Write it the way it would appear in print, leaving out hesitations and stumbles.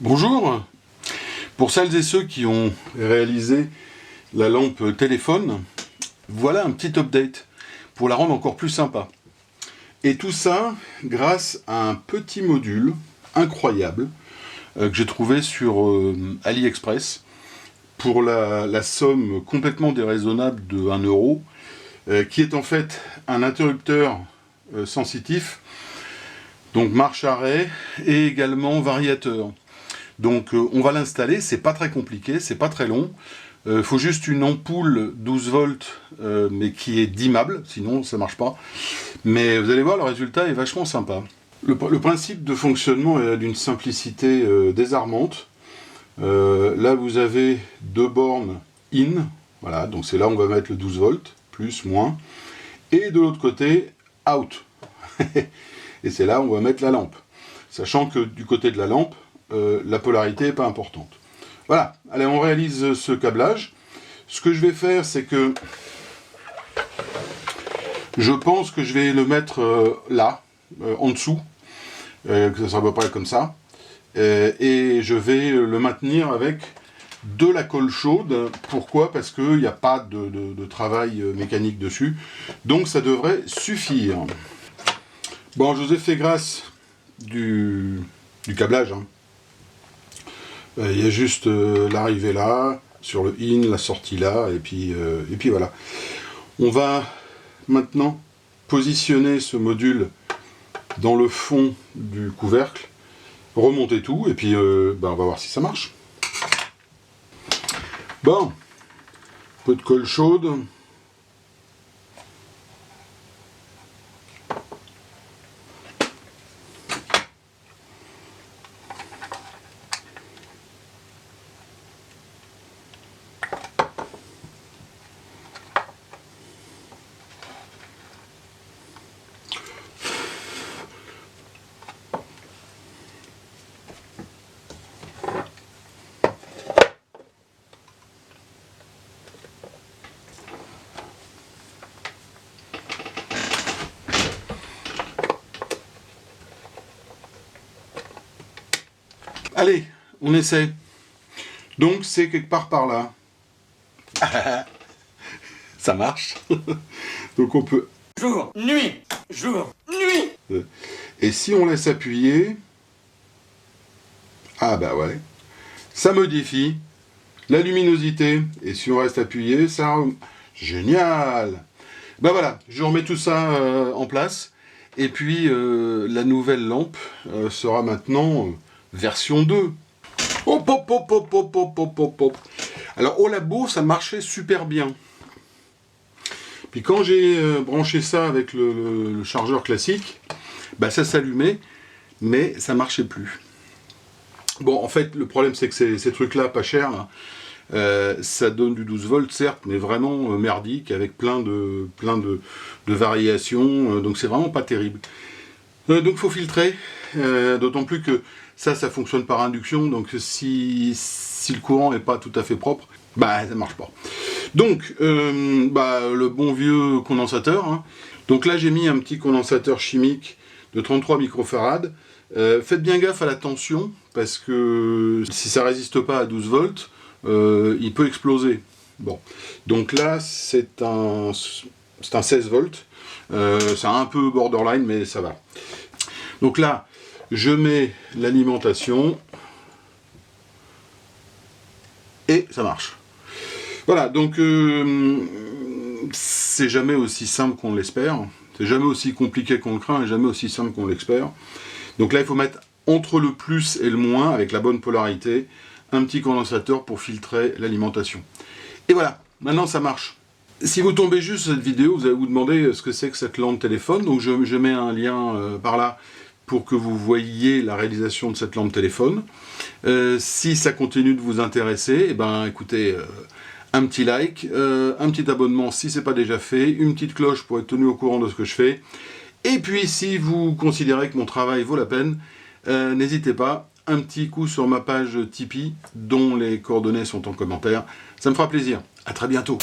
Bonjour. Pour celles et ceux qui ont réalisé la lampe téléphone, voilà un petit update pour la rendre encore plus sympa. Et tout ça grâce à un petit module incroyable que j'ai trouvé sur AliExpress pour la somme complètement déraisonnable de 1 euro, qui est en fait un interrupteur sensitif, donc marche-arrêt et également variateur. Donc on va l'installer, c'est pas très compliqué, c'est pas très long. Faut juste une ampoule 12 volts, mais qui est dimmable, sinon ça marche pas. Mais vous allez voir, le résultat est vachement sympa. Le principe de fonctionnement est d'une simplicité désarmante. Là vous avez deux bornes in, voilà, donc c'est là où on va mettre le 12 volts, plus, moins. Et de l'autre côté, out. Et c'est là où on va mettre la lampe. Sachant que du côté de la lampe, la polarité n'est pas importante. Voilà, allez, on réalise ce câblage. Ce que je vais faire, c'est que je pense que je vais le mettre là, en dessous, que ça sera à peu près comme ça, et je vais le maintenir avec de la colle chaude. Pourquoi? Parce qu'il n'y a pas de travail mécanique dessus, donc ça devrait suffire. Bon, je vous ai fait grâce du câblage, hein. Il y a juste l'arrivée là, sur le in, la sortie là, et puis voilà. On va maintenant positionner ce module dans le fond du couvercle, remonter tout, et puis on va voir si ça marche. Bon, un peu de colle chaude. Allez, on essaie. Donc c'est quelque part par là. Ça marche. Donc on peut... Jour, nuit, jour, nuit. Et si on laisse appuyer... Ah bah ouais. Ça modifie la luminosité. Et si on reste appuyé, ça... Génial. Ben voilà, je remets tout ça en place. Et puis la nouvelle lampe sera maintenant... version 2. Hop, hop, hop, hop, hop, hop, hop, hop, hop. Alors au labo, ça marchait super bien. Puis quand j'ai branché ça avec le chargeur classique, bah ça s'allumait, mais ça marchait plus. Bon, en fait, le problème c'est que ces trucs-là, pas chers, là, ça donne du 12 volts, certes, mais vraiment merdique, avec plein de variations, donc c'est vraiment pas terrible. Donc faut filtrer, d'autant plus que ça fonctionne par induction, donc si le courant n'est pas tout à fait propre, bah ça marche pas. Donc, le bon vieux condensateur, hein. Donc là j'ai mis un petit condensateur chimique de 33 microfarads. Faites bien gaffe à la tension, parce que si ça résiste pas à 12 volts, il peut exploser. Bon, donc là c'est un 16 volts, c'est un peu borderline, mais ça va. Donc là, je mets l'alimentation et ça marche. Voilà, donc c'est jamais aussi simple qu'on l'espère, c'est jamais aussi compliqué qu'on le craint et jamais aussi simple qu'on l'espère. Donc là, il faut mettre entre le plus et le moins, avec la bonne polarité, un petit condensateur pour filtrer l'alimentation. Et voilà, maintenant ça marche. Si vous tombez juste sur cette vidéo, vous allez vous demander ce que c'est que cette lampe téléphone, donc je mets un lien par là pour que vous voyiez la réalisation de cette lampe téléphone. Si ça continue de vous intéresser, eh ben, écoutez, un petit like, un petit abonnement si ce n'est pas déjà fait, une petite cloche pour être tenu au courant de ce que je fais. Et puis si vous considérez que mon travail vaut la peine, n'hésitez pas, un petit coup sur ma page Tipeee, dont les coordonnées sont en commentaire. Ça me fera plaisir. À très bientôt.